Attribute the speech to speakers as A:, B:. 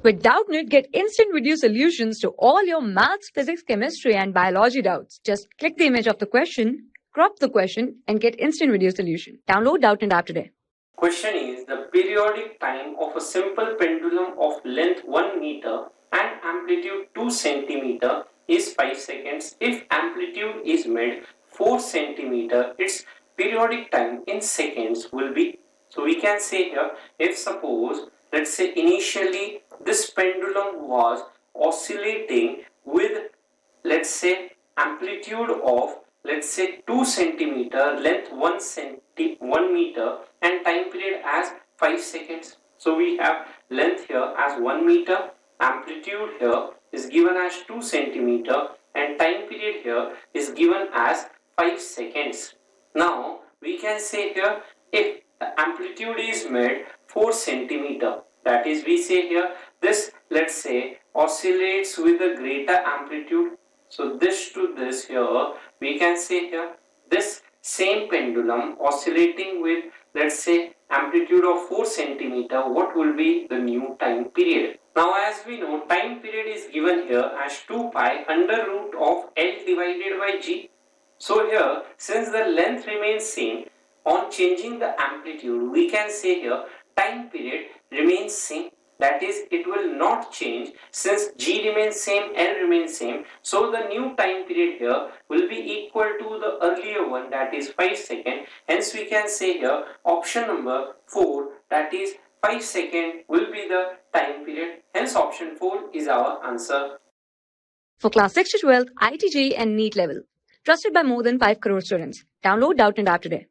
A: With Doubtnut, get instant video solutions to all your maths, physics, chemistry, and biology doubts. Just click the image of the question, crop the question, and get instant video solution. Download Doubtnut app today.
B: Question is the periodic time of a simple pendulum of length 1 meter and amplitude 2 centimeter is 5 seconds. If amplitude is made 4 centimeter, its periodic time in seconds will be. So we can say here, if suppose, let's say initially this pendulum was oscillating with, let's say, amplitude of, let's say, 2 centimeter, length 1 meter, and time period as 5 seconds. So we have length here as 1 meter, amplitude here is given as 2 centimeter, and time period here is given as 5 seconds. Now we can say here, if the amplitude is made 4 centimeter, that is, we say here this, let's say, oscillates with a greater amplitude. So this to this here, we can say here this same pendulum oscillating with, let's say, amplitude of 4 centimeter, what will be the new time period? Now as we know, time period is given here as 2 pi under root of L divided by G. So here, since the length remains same, on changing the amplitude, we can say here time period remains same. That is, it will not change since G remains same, L remains same. So the new time period here will be equal to the earlier one, that is 5 seconds. Hence we can say here option number 4, that is 5 seconds will be the time period. Hence option 4 is our answer.
A: For class 6 to 12, IIT JEE and NEET level. Trusted by more than 5 crore students. Download Doubtnut app today.